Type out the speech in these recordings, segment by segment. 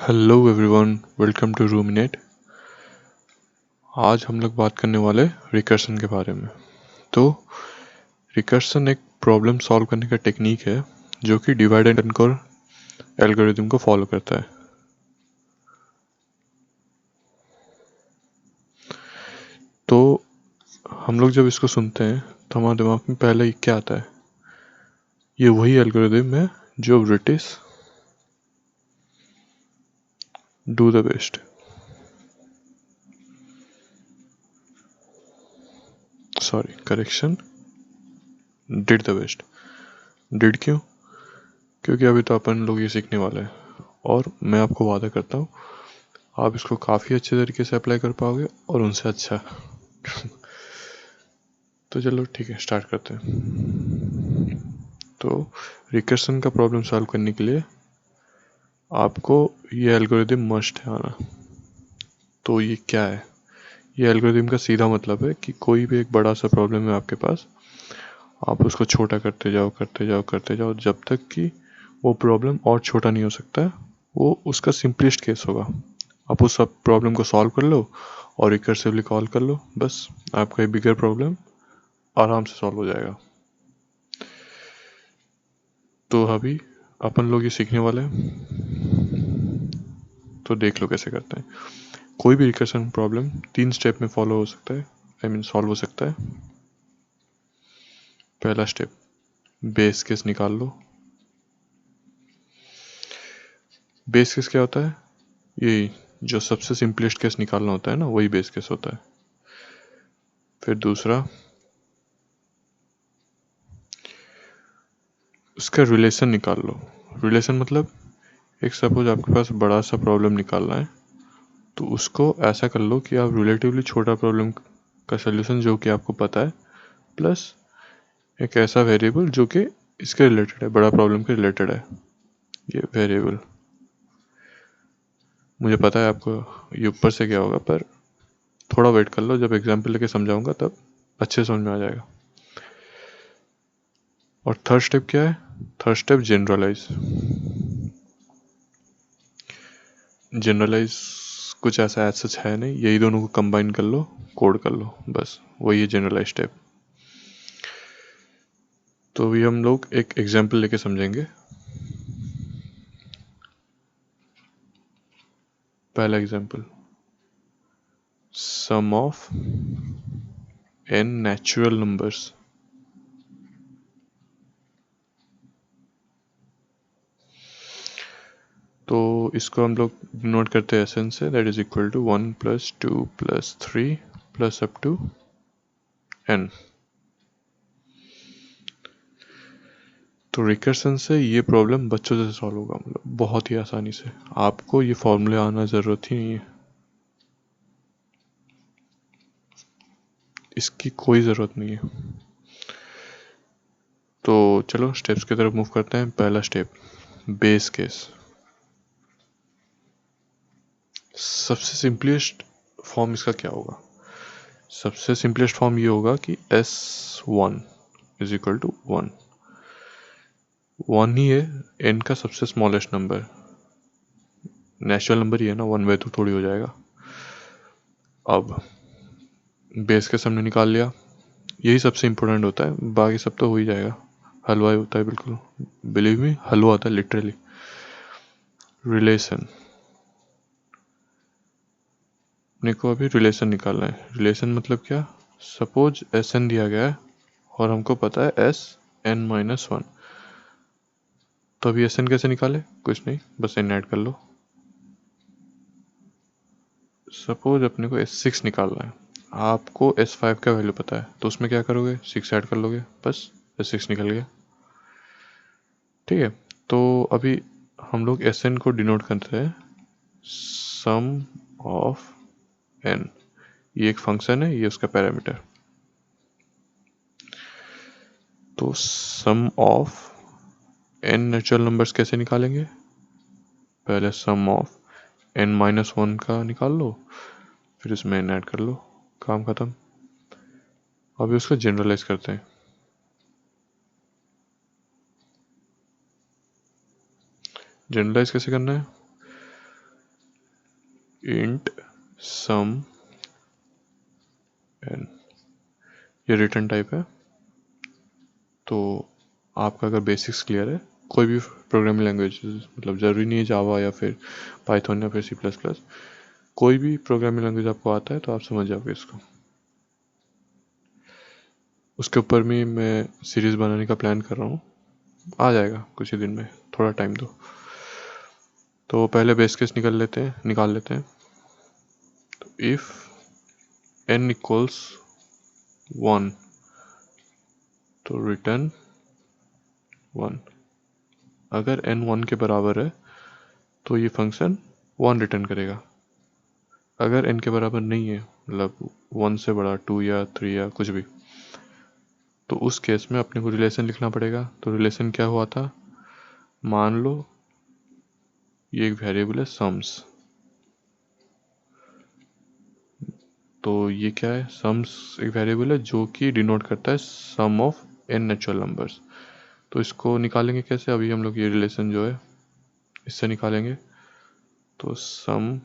Hello everyone, welcome to Ruminate. आज हम लोग बात करने वाले रिकर्सन के बारे में। तो रिकर्सन एक प्रॉब्लम सॉल्व करने का टेक्निक है जो कि डिवाइड एंड कॉन्कर एल्गोरिथम को फॉलो करता है। तो हम लोग जब इसको सुनते हैं तो हमारे दिमाग में पहले क्या आता है? ये वही एल्गोरिथम है जो British do the best, sorry correction, did the best. Did क्यों? क्योंकि अभी तो अपन लोग ये सीखने वाले हैं और मैं आपको वादा करता हूँ आप इसको काफ़ी अच्छे तरीके से अप्लाई कर पाओगे और उनसे अच्छा। तो चलो ठीक है, स्टार्ट करते हैं। तो रिकर्सन का प्रॉब्लम सॉल्व करने के लिए आपको ये एल्गोरिथम मस्ट है आना। तो ये क्या है? ये एल्गोरिथम का सीधा मतलब है कि कोई भी एक बड़ा सा प्रॉब्लम है आपके पास, आप उसको छोटा करते जाओ करते जाओ करते जाओ जब तक कि वो प्रॉब्लम और छोटा नहीं हो सकता है। वो उसका सिंपलेस्ट केस होगा। आप उस सब प्रॉब्लम को सॉल्व कर लो और रिकर्सिवली कॉल कर लो, बस आपका ये बिगर प्रॉब्लम आराम से सॉल्व हो जाएगा। तो अभी अपन लोग ये सीखने वाले हैं, तो देख लो कैसे करते हैं। कोई भी रिकर्सन प्रॉब्लम 3 स्टेप में फॉलो हो सकता है, आई मीन सॉल्व हो सकता है। पहला स्टेप, बेस केस निकाल लो। बेस केस क्या होता है? ये जो सबसे सिंपलेस्ट केस निकालना होता है ना, वही बेस केस होता है। फिर दूसरा, उसका रिलेशन निकाल लो। रिलेशन मतलब एक सपोज आपके पास बड़ा सा प्रॉब्लम निकालना है, तो उसको ऐसा कर लो कि आप रिलेटिवली छोटा प्रॉब्लम का सोल्यूशन जो कि आपको पता है, प्लस एक ऐसा वेरिएबल जो कि इसके रिलेटेड है, बड़ा प्रॉब्लम के रिलेटेड है। ये वेरिएबल मुझे पता है आपको ये ऊपर से क्या होगा, पर थोड़ा वेट कर लो, जब एग्जाम्पल लेके समझाऊंगा तब अच्छे समझ में आ जाएगा। और थर्ड स्टेप क्या है? Third step generalize. जनरलाइज कुछ ऐसा एज सच है नहीं, यही दोनों को कंबाइन कर लो, कोड कर लो, बस वही है जनरलाइज स्टेप। तो अभी हम लोग एक एग्जाम्पल लेके समझेंगे। पहला example, sum of n natural numbers. तो इसको हम लोग नोट करते हैं एसन से, that is equal to 1 + 2 + 3 + up to n। तो रिकर्सन से ये प्रॉब्लम बच्चों से सॉल्व होगा, मतलब बहुत ही आसानी से। आपको ये फॉर्मूले आना ज़रूरत ही नहीं है, इसकी कोई ज़रूरत नहीं है। तो चलो स्टेप्स की तरफ मूव करते हैं। पहला स्टेप, बेस केस। सबसे सिंपलेस्ट फॉर्म इसका क्या होगा? सबसे सिंपलेस्ट फॉर्म ये होगा कि S1 = 1। 1 ही है n का सबसे स्मॉलेस्ट नंबर, नेचुरल नंबर ही है ना, 1/2 थोड़ी हो जाएगा। अब बेस केस हमने निकाल लिया, यही सबसे इम्पोर्टेंट होता है, बाकी सब तो हो ही जाएगा। हलवा ही होता है, बिल्कुल बिलीव मी, हलवा होता है लिटरली। रिलेशन, अपने को अभी रिलेशन निकालना है। रिलेशन मतलब क्या? सपोज Sn दिया गया है और हमको पता है Sn-1। तो अभी Sn कैसे निकाले? कुछ नहीं, बस n ऐड कर लो। सपोज अपने को S6 निकालना है, आपको S5 का वैल्यू पता है, तो उसमें क्या करोगे? 6 ऐड कर लोगे, बस S6 निकल गया। ठीक है, तो अभी हम लोग Sn को डिनोट करते हैं सम ऑफ n। ये एक फंक्शन है, ये उसका पैरामीटर। तो sum of n natural numbers कैसे निकालेंगे? पहले सम ऑफ n-1 का निकाल लो, फिर इसमें n ऐड कर लो, काम खत्म। अभी उसको जनरलाइज करते हैं। जनरलाइज कैसे करना है? इंट सम एन, ये रिटर्न टाइप है। तो आपका अगर बेसिक्स क्लियर है, कोई भी प्रोग्रामिंग लैंग्वेज, मतलब ज़रूरी नहीं है जावा या फिर पाइथन या फिर C++, कोई भी प्रोग्रामिंग लैंग्वेज आपको आता है तो आप समझ जाओगे इसको। उसके ऊपर भी मैं सीरीज़ बनाने का प्लान कर रहा हूँ, आ जाएगा कुछ ही दिन में, थोड़ा टाइम दो। तो पहले बेस केस निकाल लेते हैं। तो इफ़ n इक्वल्स 1 तो रिटर्न 1। अगर n 1 के बराबर है तो ये फंक्शन 1 रिटर्न करेगा। अगर n के बराबर नहीं है, मतलब 1 से बड़ा 2 या 3 या कुछ भी, तो उस केस में अपने को रिलेशन लिखना पड़ेगा। तो रिलेशन क्या हुआ था, मान लो ये एक वेरिएबल है सम्स, तो ये क्या है, सम्स एक वेरिएबल है जो कि डिनोट करता है सम ऑफ n नेचुरल नंबर्स। तो इसको निकालेंगे कैसे, अभी हम लोग ये रिलेशन जो है इससे निकालेंगे। तो sum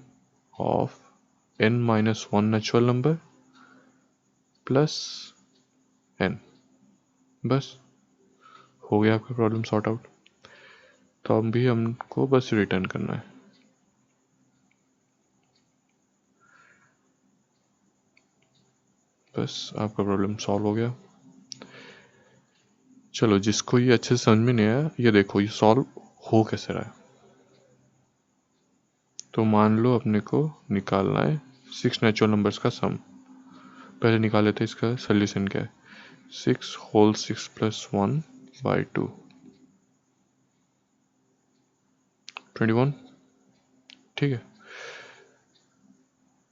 of n minus 1 natural number plus n, बस हो गया आपका प्रॉब्लम सॉर्ट आउट। तो अभी हमको बस रिटर्न करना है। बस आपका प्रॉब्लम सॉल्व हो गया। चलो, जिसको ये अच्छे से समझ में नहीं आया, ये देखो ये सॉल्व हो कैसे रहा है। तो मान लो अपने को निकालना है 6 नेचुरल नंबर्स का सम। पहले निकाल लेते हैं इसका सोल्यूशन क्या है। 6 होल 6 प्लस 1 बाई 2, 21, ठीक है।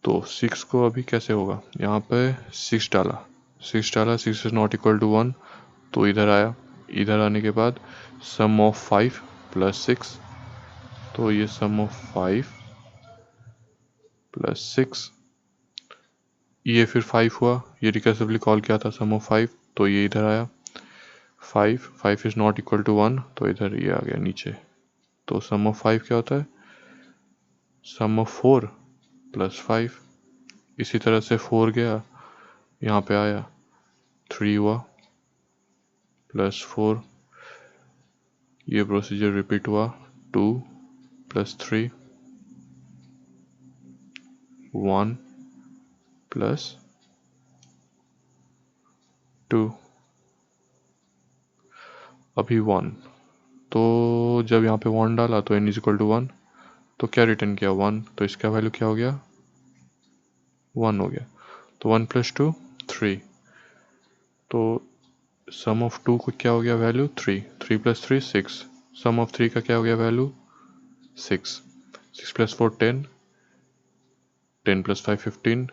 तो 6 को अभी कैसे होगा, यहाँ पे 6 डाला, 6 इज नॉट इक्वल टू 1, तो इधर आया। इधर आने के बाद सम ऑफ 5 प्लस 6, तो ये सम ऑफ 5 प्लस 6, ये फिर 5 हुआ, ये रिकर्सिवली कॉल किया था सम ऑफ 5, तो ये इधर आया। 5 इज नॉट इक्वल टू 1, तो इधर ये आ गया नीचे। तो सम ऑफ 5 क्या होता है, सम ऑफ 4 प्लस 5। इसी तरह से 4 गया, यहाँ पे आया, 3 हुआ प्लस 4, ये प्रोसीजर रिपीट हुआ। 2 प्लस 3, 1 प्लस 2, अभी 1। तो जब यहाँ पे 1 डाला तो n इज इक्वल टू 1, तो क्या रिटर्न किया 1, तो इसका वैल्यू क्या हो गया 1 हो गया। तो 1 प्लस 2 3, तो सम ऑफ 2 को क्या हो गया वैल्यू 3, 3 प्लस 3 6, सम ऑफ 3 का क्या हो गया वैल्यू 6, 6 प्लस 4 10, 10 प्लस 5 15,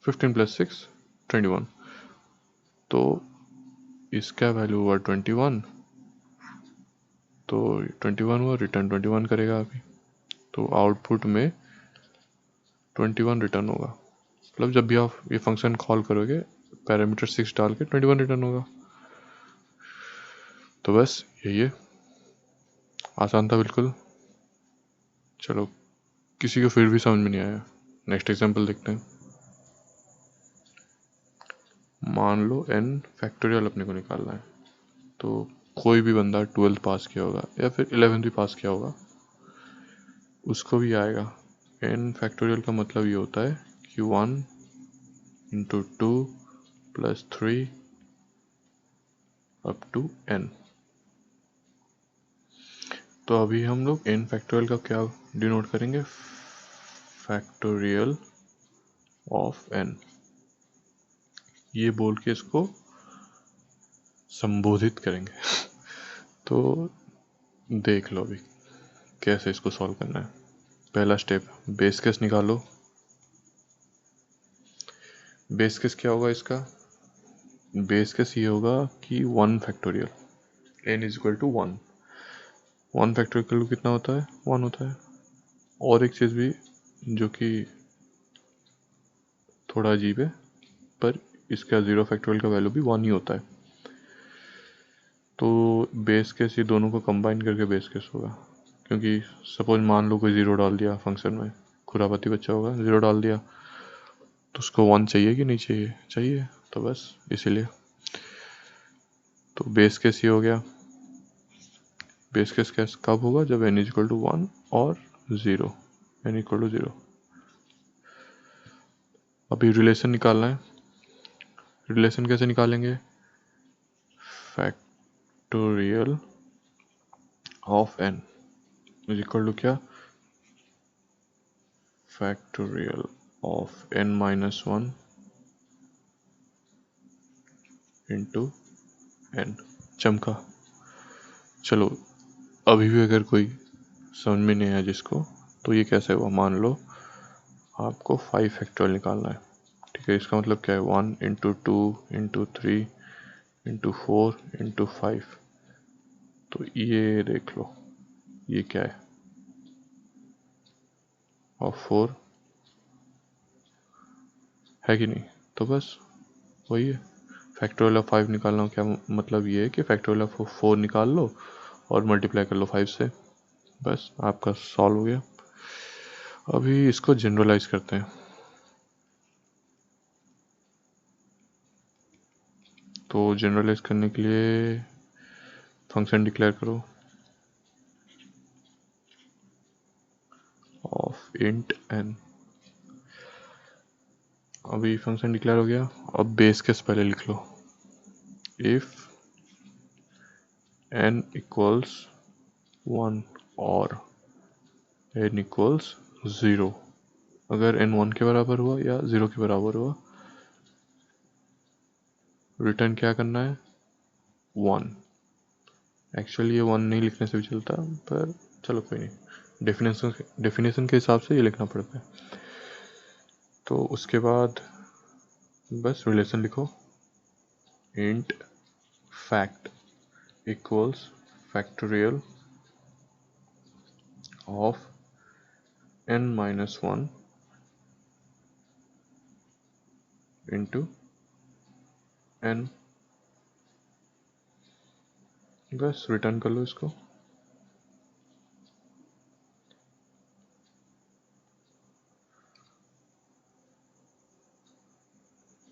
15 प्लस 6 21, तो इसका वैल्यू हुआ 21। तो 21 हुआ, रिटर्न 21 करेगा अभी। तो आउटपुट में 21 रिटर्न होगा, मतलब जब भी आप ये फंक्शन कॉल करोगे पैरामीटर 6 डाल के 21 रिटर्न होगा। तो बस यही है, आसान था बिल्कुल। चलो, किसी को फिर भी समझ में नहीं आया, नेक्स्ट एग्जांपल देखते हैं। मान लो n फैक्टोरियल अपने को निकालना है। तो कोई भी बंदा 12th पास किया होगा या फिर 11th भी पास किया होगा, उसको भी आएगा। n फैक्टोरियल का मतलब ये होता है कि 1 into 2 plus 3 up to n। तो अभी हम लोग n फैक्टोरियल का क्या डिनोट करेंगे, फैक्टोरियल ऑफ n, ये बोल के इसको संबोधित करेंगे। तो देख लो अभी कैसे इसको सॉल्व करना है। पहला स्टेप, बेस केस निकालो। बेस केस क्या होगा इसका, बेस केस ये होगा कि 1 factorial n is equal to 1। 1 factorial कितना होता है, 1 होता है। और एक चीज़ भी जो कि थोड़ा अजीब है, पर इसका 0 फैक्टोरियल का वैल्यू भी 1 ही होता है। तो बेस केस ये दोनों को कंबाइन करके बेस केस होगा, क्योंकि सपोज मान लो कोई 0 डाल दिया फंक्शन में, खुरापाती बच्चा होगा, 0 डाल दिया तो उसको 1 चाहिए कि नहीं चाहिए, चाहिए, तो बस इसीलिए। तो बेस केस ये हो गया। बेस केस कैसे कब होगा, जब n इक्वल टू 1 और 0, n इक्वल टू 0। अभी रिलेशन निकालना है। रिलेशन कैसे निकालेंगे, factorial of n is equal to क्या, factorial of n minus 1 into n। चमका। चलो अभी भी अगर कोई समझ में नहीं आया जिसको, तो ये कैसे हुआ, मान लो आपको 5 फैक्टोरियल निकालना है, ठीक है। इसका मतलब क्या है, 1 इंटू 2 इंटू 3 इंटू 4 इंटू 5। तो ये देख लो ये क्या है, और 4 है कि नहीं, तो बस वही है। फैक्टोरियल ऑफ 5 निकालना क्या मतलब, ये है कि फैक्टोरियल ऑफ 4 निकाल लो और मल्टीप्लाई कर लो 5 से, बस आपका सॉल्व हो गया। अभी इसको जनरलाइज करते हैं। तो जनरलाइज करने के लिए फंक्शन डिक्लेयर करो ऑफ इंट n। अभी फंक्शन डिक्लेयर हो गया। अब बेस केस पहले लिख लो, इफ n इक्वल्स 1 और n इक्वल्स 0। अगर n 1 के बराबर हुआ या 0 के बराबर हुआ, रिटर्न क्या करना है, 1। एक्चुअली ये 1 नहीं लिखने से भी चलता, पर चलो कोई नहीं, डेफिनेशन के हिसाब से ये लिखना पड़ता है। तो उसके बाद बस रिलेशन लिखो, int fact equals factorial of n minus 1 into n। बस रिटर्न कर लो इसको।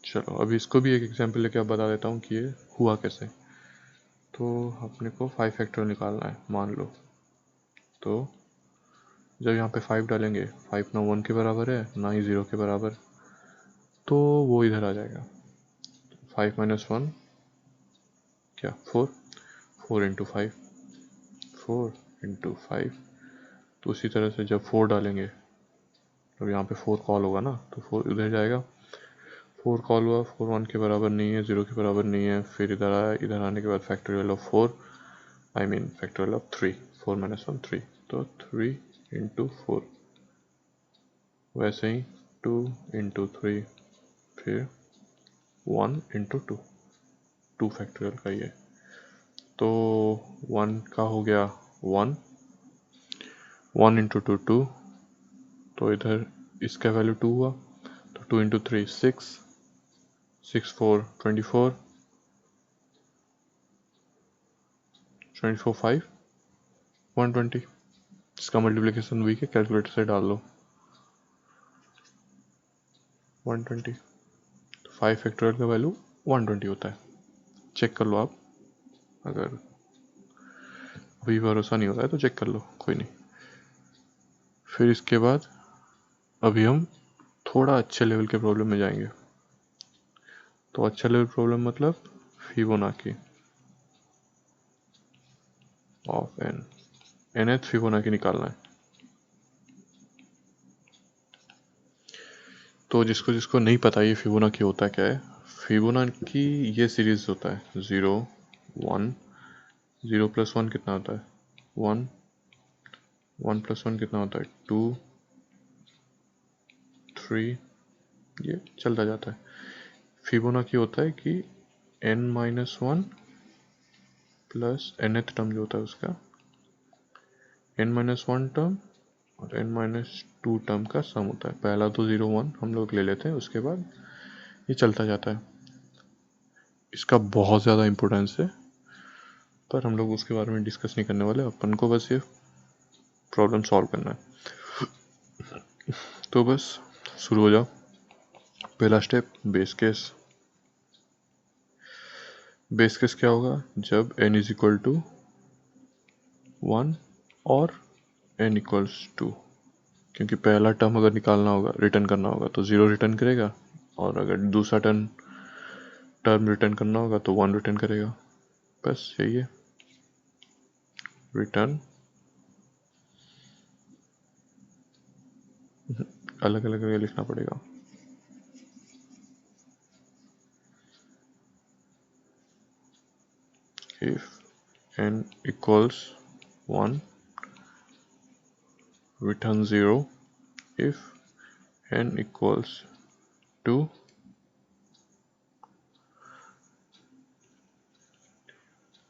चलो अभी इसको भी एक एग्जांपल लेके आप बता देता हूँ कि ये हुआ कैसे। तो अपने को 5 फैक्टोरियल निकालना है, मान लो। तो जब यहाँ पे 5 डालेंगे, 5 ना 1 के बराबर है ना ही 0 के बराबर, तो वो इधर आ जाएगा। 5 माइनस 1 क्या, 4, 4 इंटू 5, 4 इंटू 5। तो उसी तरह से जब 4 डालेंगे, तो यहाँ पे 4 कॉल होगा ना, तो 4 इधर जाएगा। 4 कॉल हुआ, 4 1 के बराबर नहीं है, 0 के बराबर नहीं है, फिर इधर आया, इधर आने के बाद factorial of 4, I mean factorial of 3, 4 minus 1 3, तो 3 इंटू 4। वैसे ही 2 इंटू 3, फिर 1 इंटू 2, 2 फैक्टोरियल का ये। तो 1 का हो गया 1, 1 इंटू 2 2, तो इधर इसका वैल्यू 2 हुआ, तो 2 इंटू 3 6, 6 4 24, 24 5 120। इसका मल्टीप्लिकेशन हुई के कैलकुलेटर से डाल लो, 120। तो 5 फैक्टोरियल का वैल्यू 120 होता है। चेक कर लो आप, अगर अभी भरोसा नहीं हो रहा है तो चेक कर लो, कोई नहीं। फिर इसके बाद अभी हम थोड़ा अच्छे लेवल के प्रॉब्लम में जाएंगे। तो अच्छा लेवल प्रॉब्लम मतलब Fibonacci of n, nth Fibonacci निकालना है। तो जिसको जिसको नहीं पता ये फिबोनाची होता क्या है, फिबोनाची ये सीरीज होता है 0 1, 0 प्लस 1 कितना होता है 1, 1 प्लस 1 कितना होता है 2 3, ये चलता जाता है। फिबोनाची होता है कि n minus 1 plus nth term जो होता है उसका n माइनस 1 टर्म और n माइनस 2 टर्म का सम होता है। पहला तो 0 1 हम लोग ले लेते हैं, उसके बाद ये चलता जाता है। इसका बहुत ज़्यादा इम्पोर्टेंस है, पर हम लोग उसके बारे में डिस्कस नहीं करने वाले, अपन को बस ये प्रॉब्लम सॉल्व करना है। तो बस शुरू हो जाओ। पहला step base case. Base case क्या होगा? जब n इज इक्वल टू 1 और n इक्वल्स टू, क्योंकि पहला टर्म अगर निकालना होगा, रिटर्न करना होगा तो 0 रिटर्न करेगा, और अगर दूसरा टर्म रिटर्न करना होगा तो 1 रिटर्न करेगा। बस यही है, रिटर्न। अलग अलग लिखना पड़ेगा। If n equals 1, return 0. If n equals 2,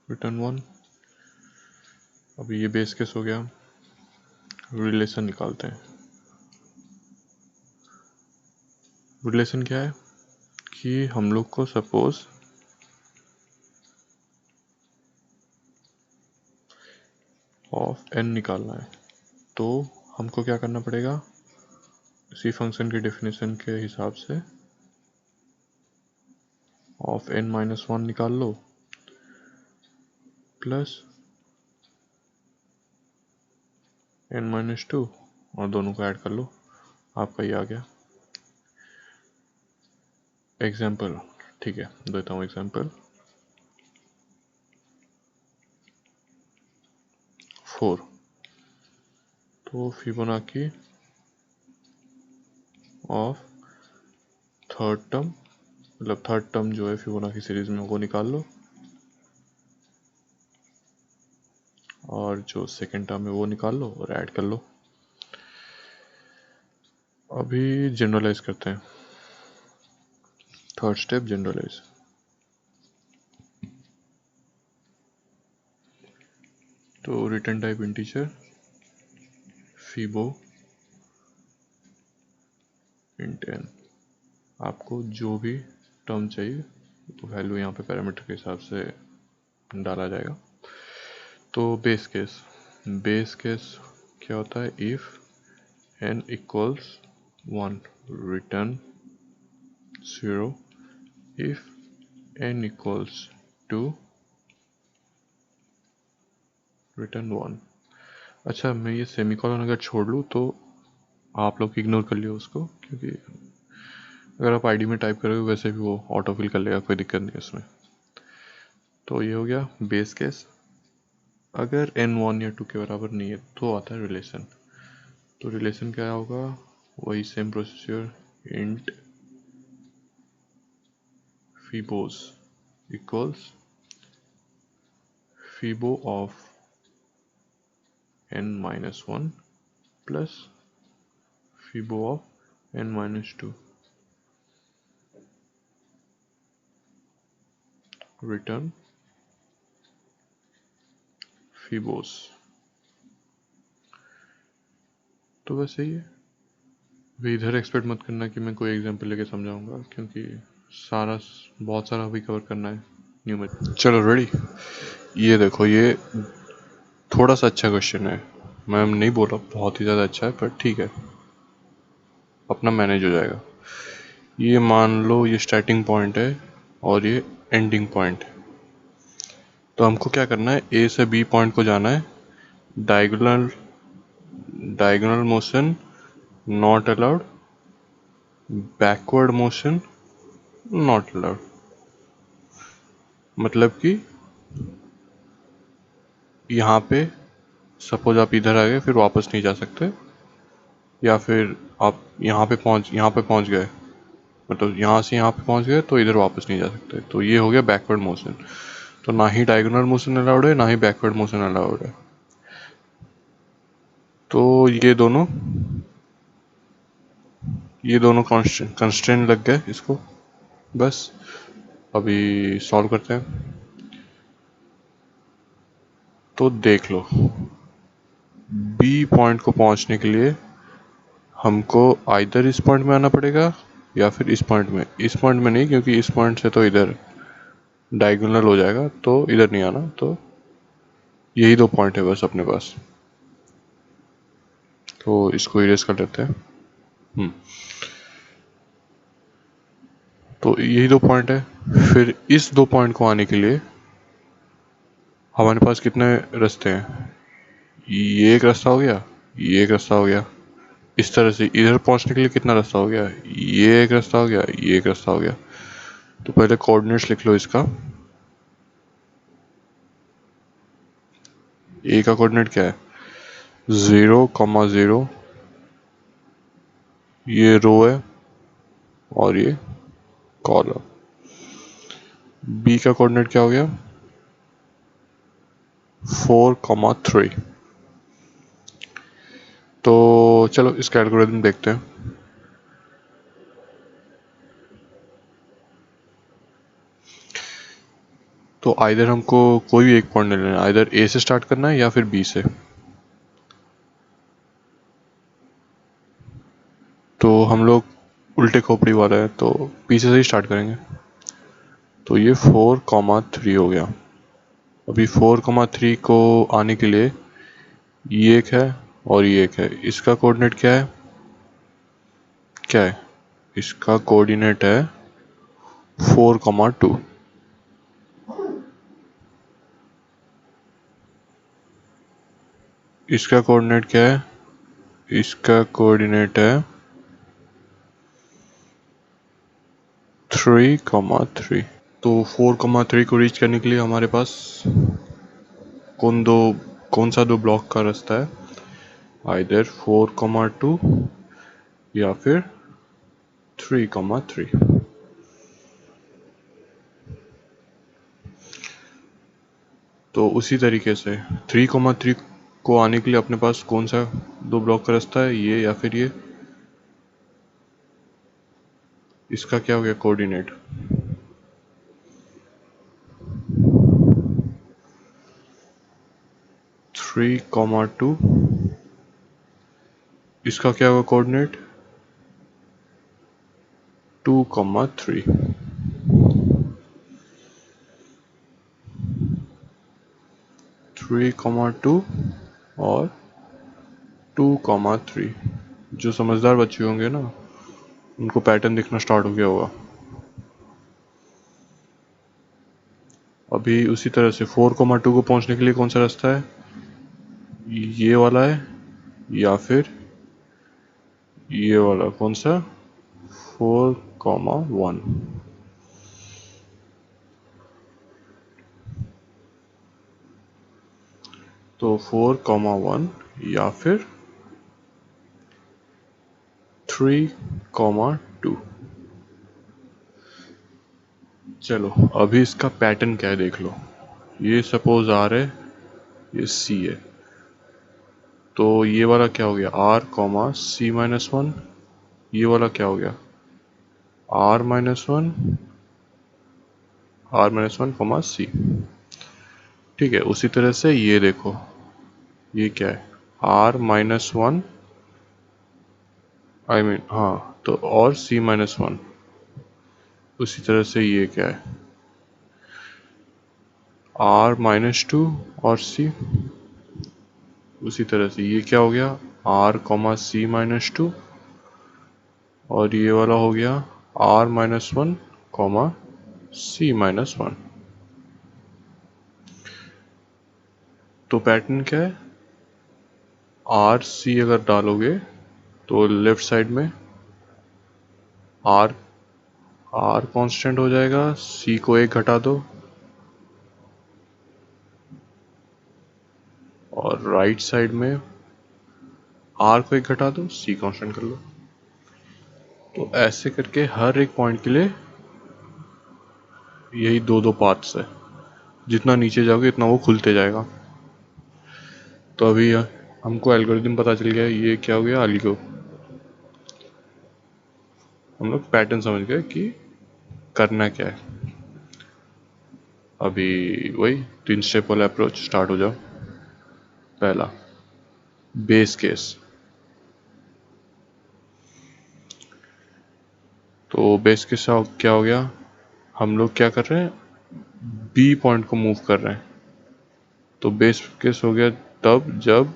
return 1. अब ये बेस केस हो गया। रिलेशन निकालते हैं। रिलेशन क्या है कि हम लोग को सपोज ऑफ n निकालना है, तो हमको क्या करना पड़ेगा? इसी फंक्शन की डेफिनेशन के हिसाब से ऑफ n माइनस 1 निकाल लो, प्लस n माइनस 2, और दोनों को ऐड कर लो, आपका ये आ गया। एग्जाम्पल, ठीक है, देता हूँ एग्जाम्पल। 4, तो फिबोनाची ऑफ थर्ड टर्म, मतलब थर्ड टर्म जो है फिबोनाची सीरीज में वो निकाल लो, और जो सेकेंड टर्म है वो निकाल लो और ऐड कर लो। अभी जनरलाइज करते हैं। Third step, generalize. तो return type integer, fibo int n। आपको जो भी टर्म चाहिए तो वैल्यू यहाँ पे पैरामीटर के हिसाब से डाला जाएगा। तो बेस केस क्या होता है? If n equals 1, return 0। If n equals 2, return 1। अच्छा, मैं ये सेमीकोलन अगर छोड़ लूँ तो आप लोग इग्नोर कर लियो उसको, क्योंकि अगर आप आईडी में टाइप करोगे वैसे भी वो ऑटो फिल कर लेगा, कोई दिक्कत नहीं है उसमें। तो ये हो गया बेस केस। अगर n 1 या 2 के बराबर नहीं है तो आता है रिलेशन। तो रिलेशन क्या होगा? वही same procedure, int fibos equals fibo of n minus 1 plus fibo of n minus 2, return fibos. तो बस यही है। अभी इधर एक्सपेक्ट मत करना कि मैं कोई एग्जांपल लेके समझाऊंगा, क्योंकि बहुत सारा अभी कवर करना है न्यूमेरिक। चलो रेडी। ये देखो, ये थोड़ा सा अच्छा क्वेश्चन है। मैं नहीं बोल रहा बहुत ही ज़्यादा अच्छा है, पर ठीक है, अपना मैनेज हो जाएगा। ये मान लो ये स्टार्टिंग पॉइंट है और ये एंडिंग पॉइंट है। तो हमको क्या करना है? ए से बी पॉइंट को जाना है। Diagonal motion not allowed, backward motion not allowed. मतलब कि यहाँ पे सपोज आप इधर आ गए फिर वापस नहीं जा सकते, या फिर आप यहाँ पे पहुँच गए, मतलब यहाँ से यहाँ पे पहुँच गए तो इधर वापस नहीं जा सकते। तो ये हो गया बैकवर्ड मोशन। तो ना ही डायगोनल मोशन अलाउड है, ना ही बैकवर्ड मोशन अलाउड है। तो ये दोनों कंस्ट्रेंट लग गए इसको। बस अभी सॉल्व करते हैं। तो देख लो, बी पॉइंट को पहुंचने के लिए हमको आइदर इस पॉइंट में आना पड़ेगा या फिर इस पॉइंट में। इस पॉइंट में नहीं, क्योंकि इस पॉइंट से तो इधर डायगोनल हो जाएगा, तो इधर नहीं आना। तो यही दो पॉइंट है बस अपने पास। तो इसको इरेज कर लेते हैं। तो यही दो पॉइंट है। फिर इस दो पॉइंट को आने के लिए हमारे पास कितने रास्ते हैं? ये एक रास्ता हो गया, ये एक रास्ता हो गया। इस तरह से इधर पहुंचने के लिए कितना रास्ता हो गया? ये एक रास्ता हो गया, ये एक रास्ता हो गया। तो पहले कोऑर्डिनेट्स लिख लो इसका। ए का कोऑर्डिनेट क्या है? 0,0, ये रो है और ये कॉलम। बी का कोऑर्डिनेट क्या हो गया? 4,3। तो चलो इसका एल्गोरिथम देखते हैं। तो आइदर हमको कोई भी एक पॉइंट ले लेना है, आइदर ए से स्टार्ट करना है या फिर बी से। तो हम लोग उल्टे खोपड़ी वाले हैं, तो बी से ही स्टार्ट करेंगे। तो ये 4,3 हो गया। अभी 4,3 को आने के लिए ये एक है और ये एक है। इसका कोऑर्डिनेट क्या है? क्या है? इसका कोऑर्डिनेट है 4,2। इसका कोऑर्डिनेट क्या है? इसका कोऑर्डिनेट है 3,3। तो 4,3 को रीच करने के लिए हमारे पास कौन सा दो ब्लॉक का रास्ता है? आइदर 4,2 या फिर 3,3। तो उसी तरीके से 3,3 को आने के लिए अपने पास कौन सा दो ब्लॉक का रास्ता है? ये या फिर ये। इसका क्या हो गया कोऑर्डिनेट? 3,2। इसका क्या होगा कोऑर्डिनेट? 2,3। 3,2 और 2,3। जो समझदार बच्चे होंगे ना, उनको पैटर्न दिखना स्टार्ट हो गया होगा। अभी उसी तरह से 4,2 को पहुंचने के लिए कौन सा रास्ता है? ये वाला है या फिर ये वाला? कौन सा? 4,1। तो 4,1 या फिर 3,2। चलो अभी इसका पैटर्न क्या है देख लो। ये सपोज आर है, ये सी है। तो ये वाला क्या हो गया? R, C-1। ये वाला क्या हो गया? R-1, R-1, C। ठीक है, उसी तरह से ये देखो, ये क्या है? R-1, हाँ, तो और C-1। उसी तरह से ये क्या है? R-2 और C। उसी तरह से ये क्या हो गया? R, C-2। और ये वाला हो गया R-1, C-1। तो पैटर्न क्या है? RC अगर डालोगे तो लेफ्ट साइड में R कांस्टेंट हो जाएगा, C को एक घटा दो और राइट साइड में R को एक घटा दो, C कांस्टेंट कर लो। तो ऐसे करके हर एक पॉइंट के लिए यही दो दो पाथ्स है। जितना नीचे जाओगे इतना वो खुलते जाएगा। तो अभी हमको एल्गोरिथम पता चल गया। ये क्या हो गया? एल्गो। हम लोग पैटर्न समझ गए कि करना क्या है। अभी वही 3 स्टेप वाला अप्रोच स्टार्ट हो जाओ। पहला, बेस केस। तो बेस केस क्या हो गया? हम लोग क्या कर रहे हैं? बी पॉइंट को मूव कर रहे हैं। तो बेस केस हो गया तब जब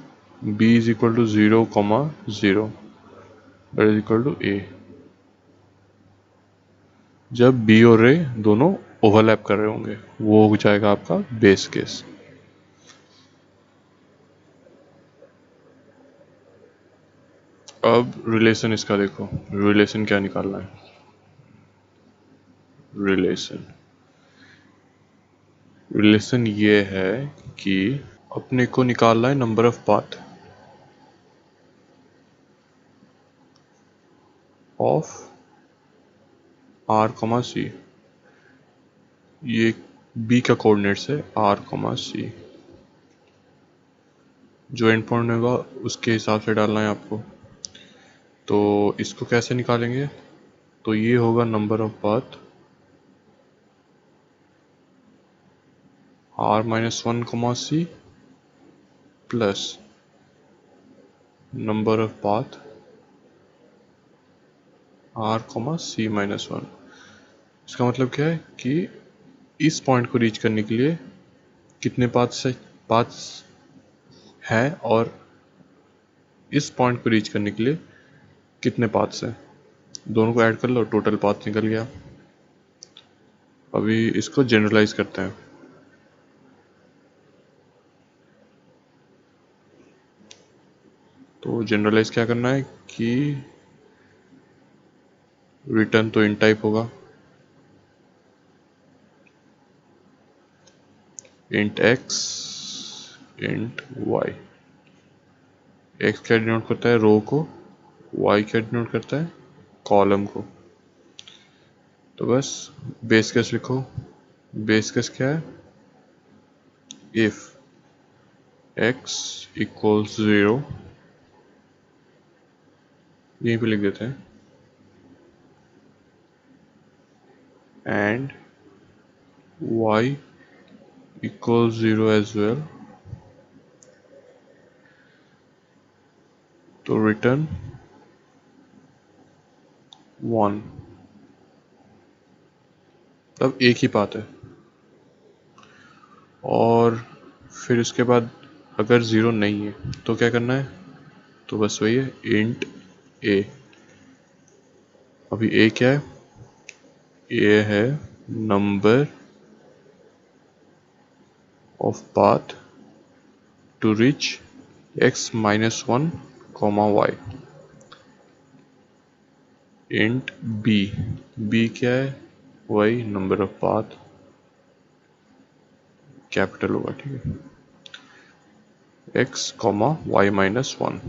b is equal to 0,0। That is equal to A, जब बी और ए दोनों ओवरलैप कर रहे होंगे, वो हो जाएगा आपका बेस केस। अब रिलेशन इसका देखो, रिलेशन क्या निकालना है। रिलेशन ये है कि अपने को निकालना है number of path of R comma C. ये बी का कोऑर्डिनेट्स है आर कॉमा सी, जो एंड पॉइंट होगा उसके हिसाब से डालना है आपको। तो इसको कैसे निकालेंगे, तो ये होगा number of path R minus one comma C plus number of path R comma C minus one. इसका मतलब क्या है कि इस पॉइंट को रीच करने के लिए कितने पाथ्स है, और इस पॉइंट को रीच करने के लिए कितने पाथ्स हैं, दोनों को ऐड कर लो, टोटल पाथ निकल गया। अभी इसको जनरलाइज करते हैं। तो जनरलाइज क्या करना है कि रिटर्न तो इन टाइप होगा, int X int Y. X क्या डिनोट करता है, रो को, वाई क्या डिनोट करता है, कॉलम को। तो बस बेस केस लिखो। बेस केस क्या है, इफ एक्स इक्वल्स 0, यहीं पे लिख देते हैं, and y equals 0 as well, तो रिटर्न 1। तब एक ही बात है। और फिर उसके बाद अगर 0 नहीं है तो क्या करना है, तो बस वही है, इंट a। अभी a क्या है, a है number of path to reach x minus one comma Y. Int b, b क्या है, वही नंबर ऑफ पाथ, कैपिटल होगा, ठीक है, x comma Y minus one.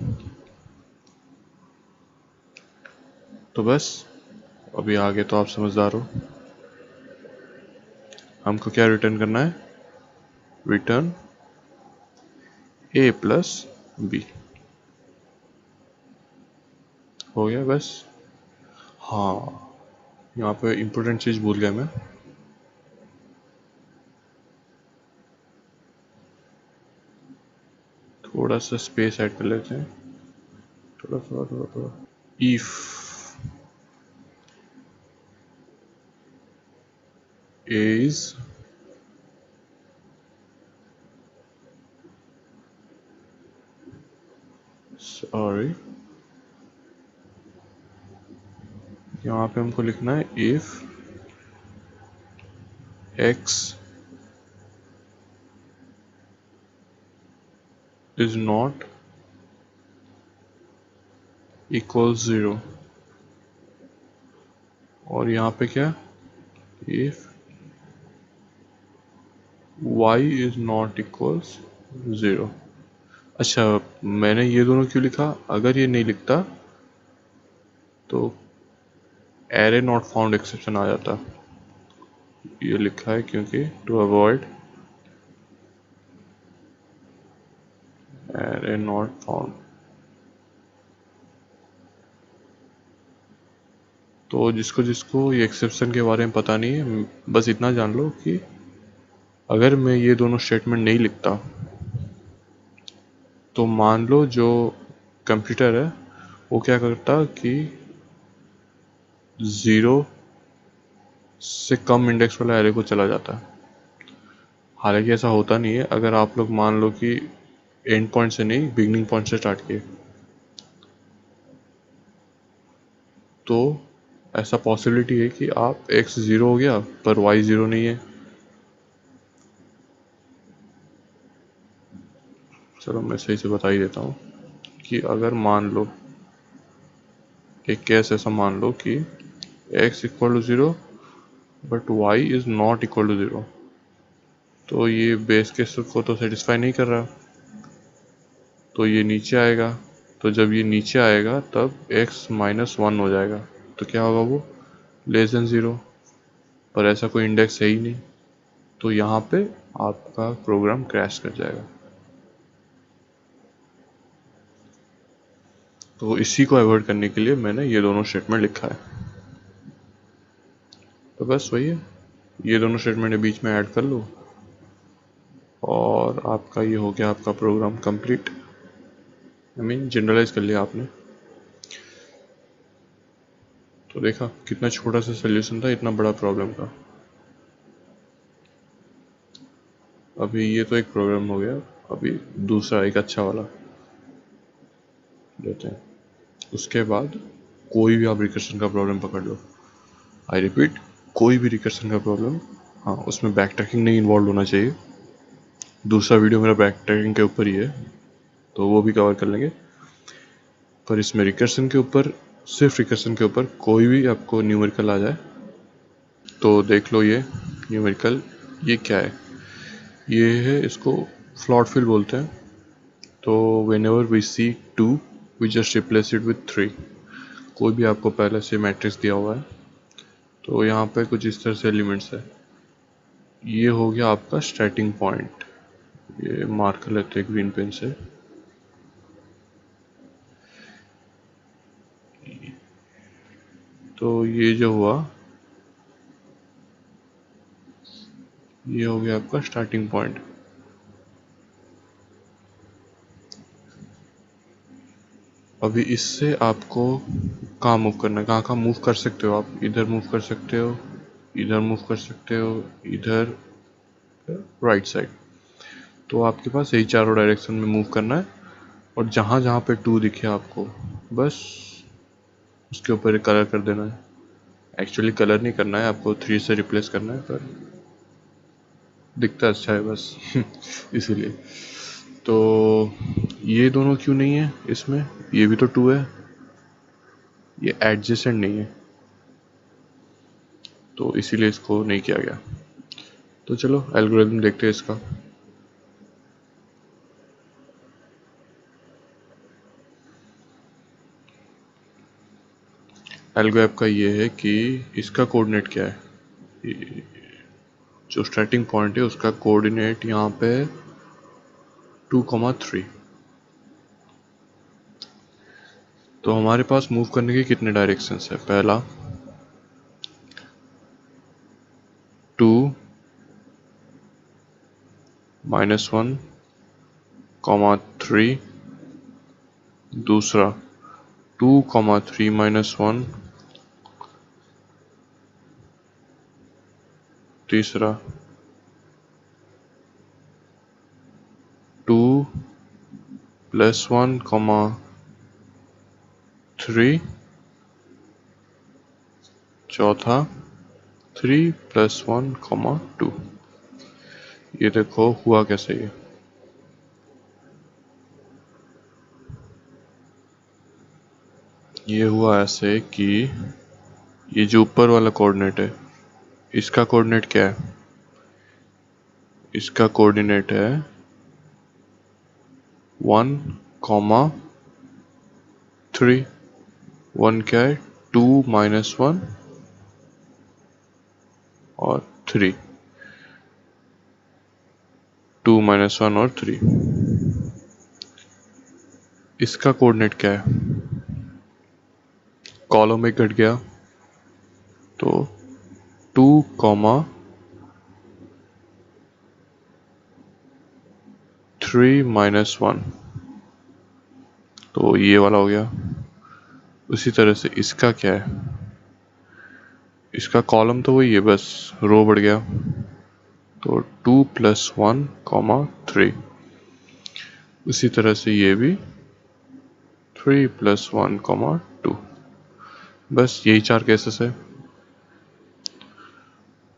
तो बस अभी आगे तो आप समझदार हो। हमको क्या रिटर्न करना है, रिटर्न a प्लस बी। हो गया बस। हाँ, यहाँ पे इम्पोर्टेंट चीज़ भूल गया मैं। थोड़ा सा स्पेस ऐड कर लेते हैं, थोड़ा। इफ इज सॉरी, यहाँ पे हमको लिखना है if x is not equal 0, और यहाँ पे क्या, if y is not equals 0। अच्छा, मैंने ये दोनों क्यों लिखा, अगर ये नहीं लिखता तो एरे नॉट फाउंड एक्सेप्शन आ जाता। ये लिखा है क्योंकि to avoid array not found. तो जिसको जिसको ये एक्सेप्शन के बारे में पता नहीं है, बस इतना जान लो कि अगर मैं ये दोनों स्टेटमेंट नहीं लिखता तो मान लो जो कंप्यूटर है वो क्या करता कि 0 से कम इंडेक्स वाला एरे को चला जाता। हालांकि ऐसा होता नहीं है, अगर आप लोग मान लो कि एंड पॉइंट से नहीं बिगनिंग पॉइंट से स्टार्ट किए। तो ऐसा पॉसिबिलिटी है कि आप x 0 हो गया पर y 0 नहीं है। चलो मैं सही से बता ही देता हूँ कि अगर मान लो एक केस ऐसा मान लो कि x equal to 0 but y is not equal to 0, तो ये बेस केस को तो सेटिस्फाई नहीं कर रहा, तो ये नीचे आएगा। तो जब ये नीचे आएगा तब x -1 हो जाएगा, तो क्या होगा वो लेस देन 0, पर ऐसा कोई इंडेक्स है ही नहीं, तो यहाँ पे आपका प्रोग्राम क्रैश कर जाएगा। तो इसी को अवॉइड करने के लिए मैंने ये दोनों स्टेटमेंट लिखा है। तो बस वही है, ये दोनों स्टेटमेंट बीच में ऐड कर लो और आपका ये हो गया आपका program complete. I mean generalize कर लिया आपने। तो देखा कितना छोटा सा सोल्यूशन था इतना बड़ा प्रॉब्लम का। अभी ये तो एक प्रोग्राम हो गया, अभी दूसरा एक अच्छा वाला लेते हैं। उसके बाद कोई भी आप रिकर्शन का प्रॉब्लम पकड़ लो, आई रिपीट कोई भी रिकर्शन का प्रॉब्लम, हाँ उसमें बैक ट्रैकिंग नहीं इन्वॉल्व होना चाहिए। दूसरा वीडियो मेरा बैक ट्रैकिंग के ऊपर ही है, तो वो भी कवर कर लेंगे। पर इसमें रिकर्शन के ऊपर, सिर्फ रिकर्शन के ऊपर कोई भी आपको न्यूमेरिकल आ जाए तो देख लो। ये न्यूमेरिकल ये क्या है, ये है, इसको फ्लॉट फील्ड बोलते हैं। तो whenever we see 2 we just replace it with 3। कोई भी आपको पहले से मैट्रिक्स दिया हुआ है तो यहाँ पे कुछ इस तरह से एलिमेंट्स है, ये हो गया आपका स्टार्टिंग पॉइंट। ये मार्क कर लेते हैं ग्रीन पेन से। तो ये जो हुआ ये हो गया आपका स्टार्टिंग पॉइंट। अभी इससे आपको कहाँ मूव करना है, कहाँ कहाँ मूव कर सकते हो आप, इधर मूव कर सकते हो, इधर मूव कर सकते हो, इधर राइट साइड। तो आपके पास यही चारों डायरेक्शन में मूव करना है और जहाँ जहाँ पे 2 दिखे आपको बस उसके ऊपर कलर कर देना है। एक्चुअली कलर नहीं करना है आपको, 3 से रिप्लेस करना है, पर दिखता अच्छा है बस इसीलिए। तो ये दोनों क्यों नहीं है इसमें, ये भी तो 2 है, ये एडजेसेंट नहीं है, तो इसीलिए इसको नहीं किया गया। तो चलो एल्गोरिथम देखते हैं इसका। एल्गो का ये है कि इसका कोऑर्डिनेट क्या है, जो स्टार्टिंग पॉइंट है उसका कोऑर्डिनेट यहाँ पे 2,3। तो हमारे पास मूव करने के कितने डायरेक्शंस है, पहला 2 -1, 3, दूसरा 2, 3 -1, तीसरा 2 +1, 3, चौथा 3 +1, 2। ये देखो हुआ कैसे, ये हुआ ऐसे कि ये जो ऊपर वाला कोऑर्डिनेट है इसका कोऑर्डिनेट क्या है, इसका कोऑर्डिनेट है 1, 3। 1 क्या है, 2 -1 और 3, 2 -1 और 3। इसका कोऑर्डिनेट क्या है, कॉलम एक घट गया तो 2, 3 -1, तो ये वाला हो गया। उसी तरह से इसका क्या है, इसका कॉलम तो वही है बस रो बढ़ गया, तो 2 +1, 3। उसी तरह से ये भी 3 +1, 2। बस यही 4 केसेस है।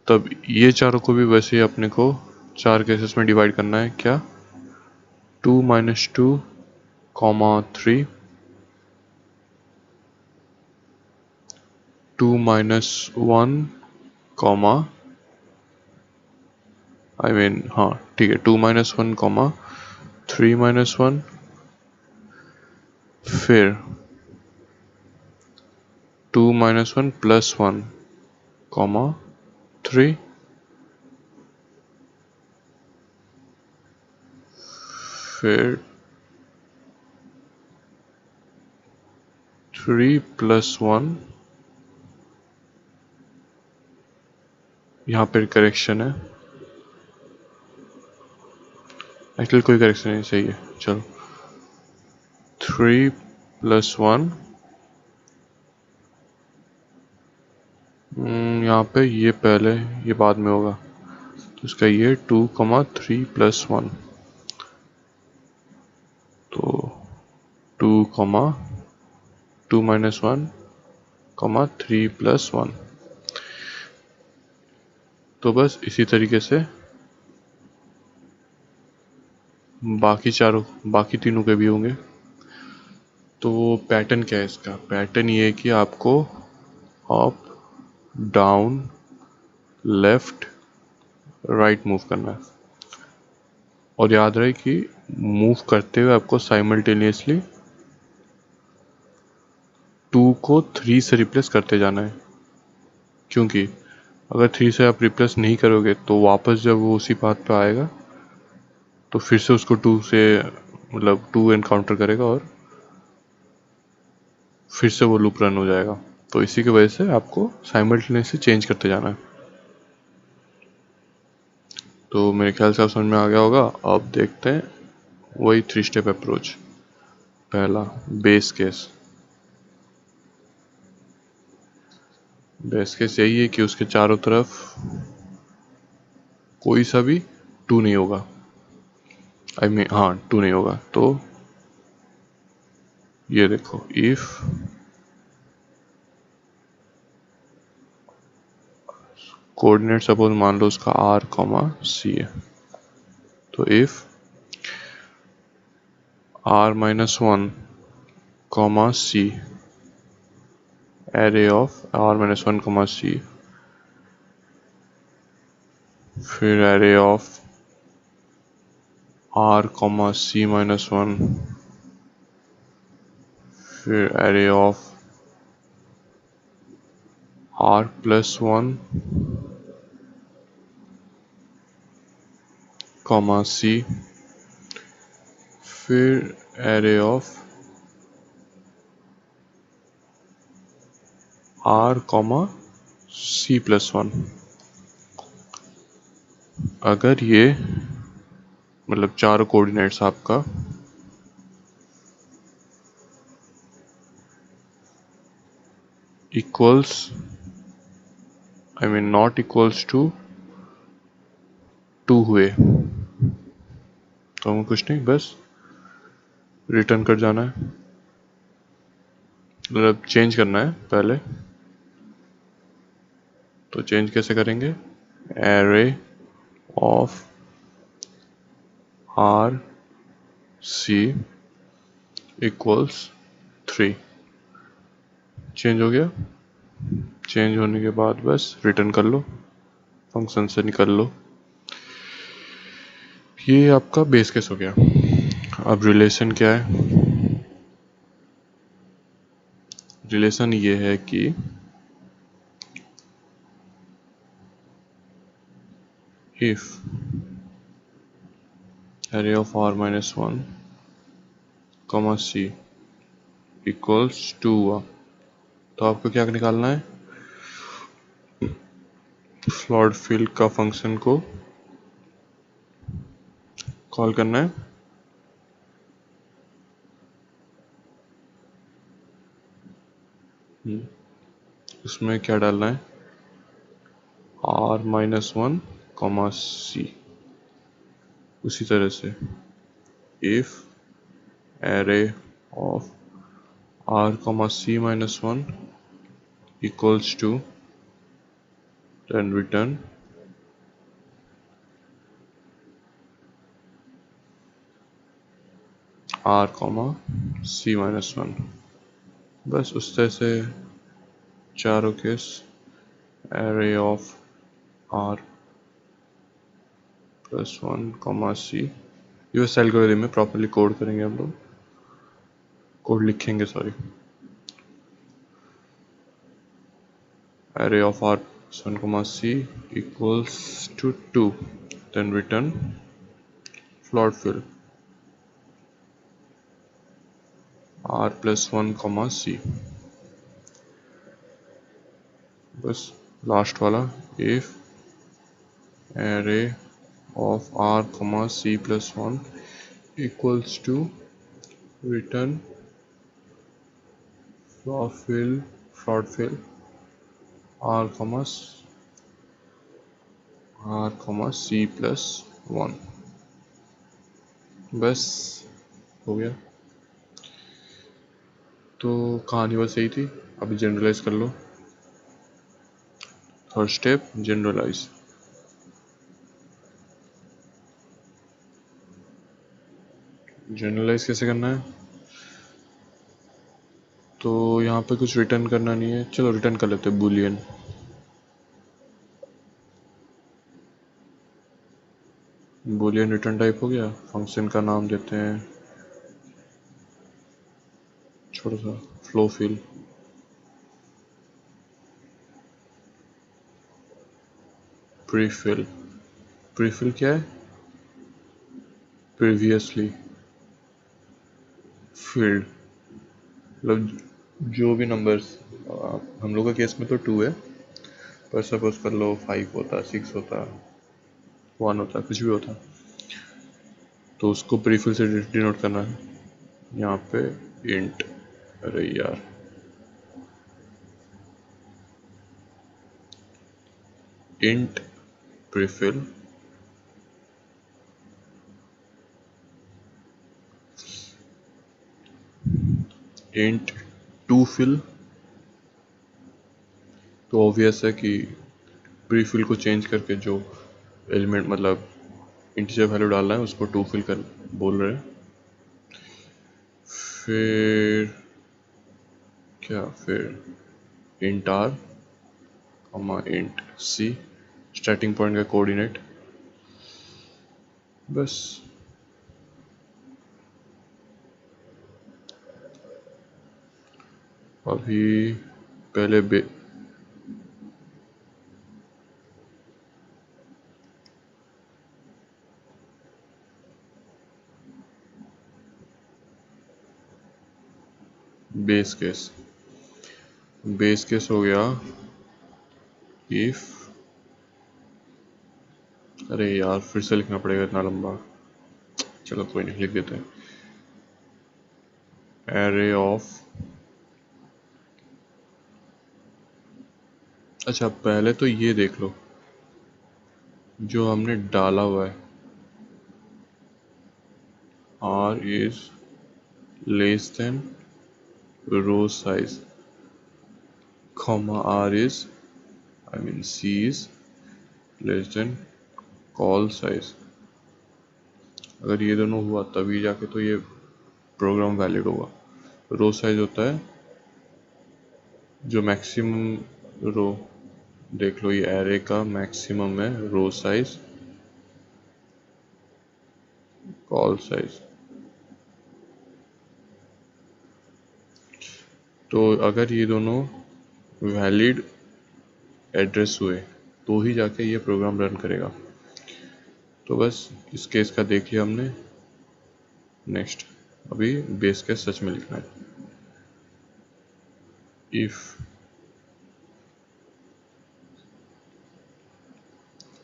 तब ये चारों को भी वैसे ही अपने को 4 केसेस में डिवाइड करना है। क्या? 2 - 2, 3, 2 - 1, हाँ ठीक है, 2 - 1, 3 - 1, फिर 2 - 1 + 1, 3, फिर 3 + 1, यहाँ पर करेक्शन है, एक्चुअली कोई करेक्शन नहीं, सही है। चलो 3 + 1, यहाँ पे ये पहले, ये बाद में होगा, तो इसका ये 2, 3 + 1, तो 2, 2 - 1, 3 + 1। तो बस इसी तरीके से बाकी तीनों के भी होंगे। तो पैटर्न क्या है इसका? पैटर्न ये है कि आपको up, down, left, right move करना है। और याद रहे कि मूव करते हुए आपको साइमल्टेनियसली 2 को 3 से रिप्लेस करते जाना है, क्योंकि अगर 3 से आप रिप्लेस नहीं करोगे तो वापस जब वो उसी पाथ पे आएगा तो फिर से उसको 2 से, मतलब 2 एनकाउंटर करेगा और फिर से वो लूप रन हो जाएगा। तो इसी की वजह से आपको साइमल्टेनियसली चेंज करते जाना है। तो मेरे ख्याल से आप समझ में आ गया होगा। अब देखते हैं वही 3 स्टेप अप्रोच। पहला, बेस केस। बेस केस यही है कि उसके चारों तरफ कोई सा भी 2 नहीं होगा, हाँ 2 नहीं होगा। तो ये देखो, इफ कोऑर्डिनेट सपोज मान लो उसका r, c है, तो if r - 1, c, array of r - 1, c, फिर array of r, c - 1, फिर array of r + 1, c, फिर array of r, c + 1। अगर ये मतलब चार कोऑर्डिनेट्स आपका इक्वल्स, नॉट इक्वल्स टू 2 हुए, तो हमें कुछ नहीं, बस रिटर्न कर जाना है, मतलब चेंज करना है पहले। तो चेंज कैसे करेंगे? Array of r, c equals 3। Change हो गया। चेंज होने के बाद बस रिटर्न कर लो, फंक्शन से निकल लो। ये आपका बेस केस हो गया। अब रिलेशन क्या है? रिलेशन ये है कि if array of r - 1, c equals 2 हुआ, तो आपको क्या निकालना है? फ्लॉट फील्ड का फंक्शन को कॉल करना है। उसमें क्या डालना है? r - 1, c। उसी तरह से if array of r, c - 1 equals to, then return r comma c minus 1। बस उस तरह से चारों case array of r plus 1 comma c, ये बस एल्गोरिथम में प्रॉपरली कोड करेंगे हम लोग, कोड लिखेंगे sorry. array of r plus 1 comma c equals to 2, then return float fill r plus 1 comma c। बस लास्ट वाला if array of r comma c plus 1 equals to return float fill r comma c plus 1। बस हो गया। तो कहानी बस यही थी। अभी जनरलाइज कर लो। Third step generalize. जनरलाइज कैसे करना है? तो यहाँ पे कुछ रिटर्न करना नहीं है, चलो रिटर्न कर लेते हैं बूलियन। बूलियन रिटर्न टाइप हो गया। फंक्शन का नाम देते हैं छोटा सा फ्लो फिल। प्रीफिल। प्रीफिल क्या है? प्रीवियसली फील्ड, मतलब जो भी नंबर्स, हम लोग का केस में तो 2 है, पर सपोज कर लो 5 होता, 6 होता, 1 होता, कुछ भी होता, तो उसको प्रीफिल से डिनोट करना है। यहाँ पे इंट, अरे यार int prefill int to fill. तो ऑब्वियस है कि प्रीफिल को चेंज करके जो एलिमेंट मतलब इंटीजर वैल्यू डालना है उसको टू फिल कर बोल रहे हैं। फिर क्या, फिर इंट आर कॉमा इंट सी, स्टार्टिंग पॉइंट का कोऑर्डिनेट। बस अभी पहले बेस केस हो गया इफ, अरे यार फिर से लिखना पड़ेगा इतना लंबा, चलो कोई नहीं लिख देते हैं। एरे ऑफ, अच्छा पहले तो ये देख लो जो हमने डाला हुआ है, r is less than row size comma r is, I mean c is less than col size. अगर ये दोनों हुआ तभी जाके तो ये प्रोग्राम वैलिड होगा। रो साइज होता है जो मैक्सिमम रो, देख लो ये एरे का मैक्सिमम है रो साइज कॉल साइज। तो अगर ये दोनों वैलिड एड्रेस हुए तो ही जाके ये प्रोग्राम रन करेगा। तो बस इस केस का देख लिया हमने। नेक्स्ट अभी बेस केस सच में लिखना है। If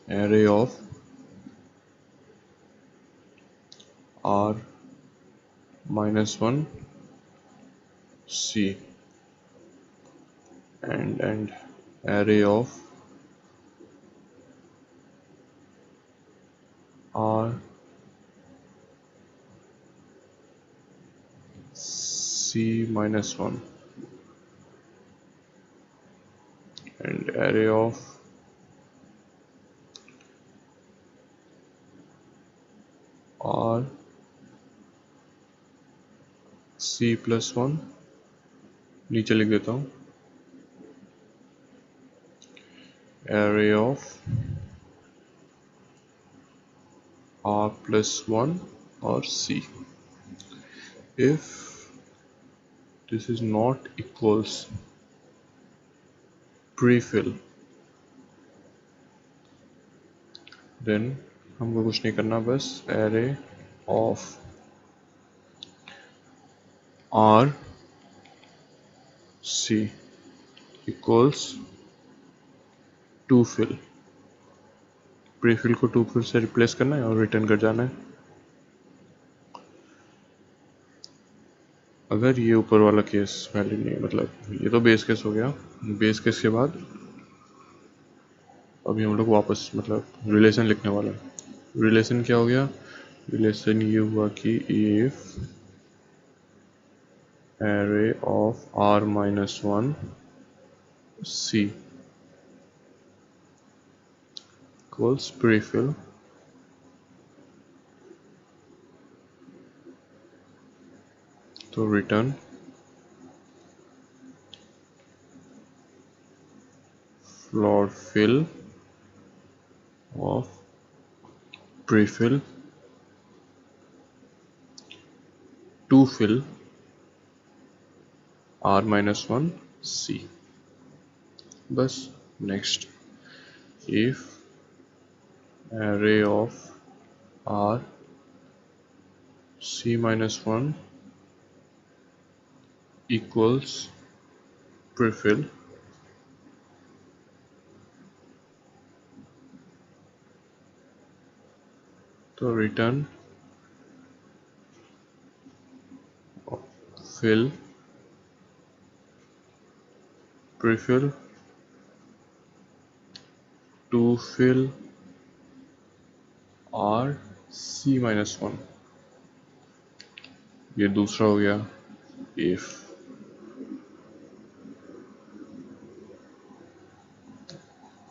array of r minus 1 c and array of r c minus 1 array of R C+1, नीचे लिख देता हूँ array of R+1 और C. If this is not equals prefill, then हमको कुछ नहीं करना, बस array of R C equals to fill. Prefill को टू फिल से रिप्लेस करना है और रिटर्न कर जाना है. अगर ये ऊपर वाला केस वैलिड नहीं है, मतलब ये तो बेस केस हो गया. बेस केस के बाद अभी हम लोग वापस मतलब रिलेशन लिखने वाला है. रिलेशन क्या हो गया? रिलेशन ये हुआ कि if array of R-1 C equals prefill तो return floor fill of prefill to fill R-1 C. बस next if array of R C-1 equals prefill तो return fill prefill to fill R C-1. ये दूसरा हो गया if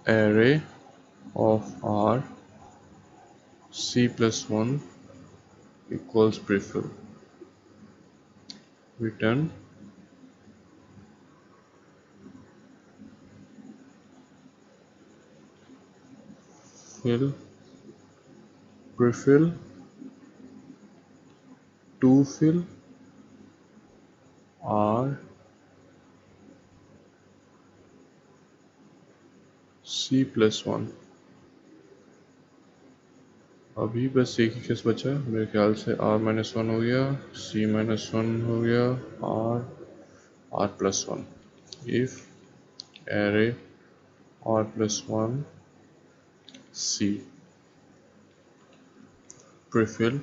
array of R C+1 equals prefill return fill prefill to fill R C+1. अभी बस एक ही case बचा है मेरे ख्याल से. R-1 हो गया, C-1 हो गया, R+1. if array R+1 C prefill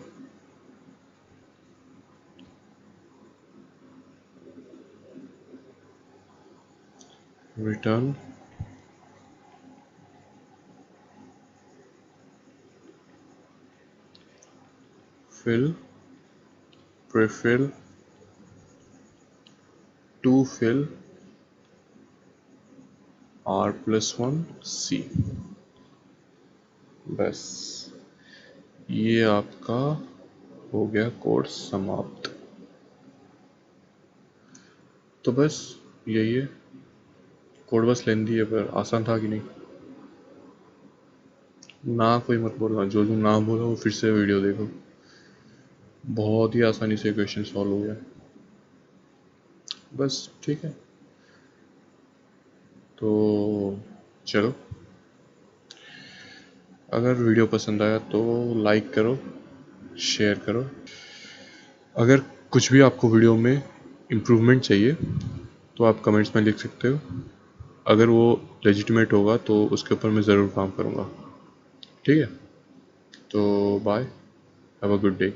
return fill prefill to fill R+1 C. बस ये आपका हो गया कोड समाप्त. तो बस यही है कोड. बस लेंदी है पर आसान था कि नहीं? ना कोई मत बोलना, जो ना बोला वो फिर से वीडियो देखो. बहुत ही आसानी से क्वेश्चन सॉल्व हो गया. बस ठीक है. तो चलो, अगर वीडियो पसंद आया तो लाइक करो, शेयर करो. अगर कुछ भी आपको वीडियो में इम्प्रूवमेंट चाहिए तो आप कमेंट्स में लिख सकते हो. अगर वो लेजिटिमेट होगा तो उसके ऊपर मैं ज़रूर काम करूँगा. ठीक है, तो bye, have a good day.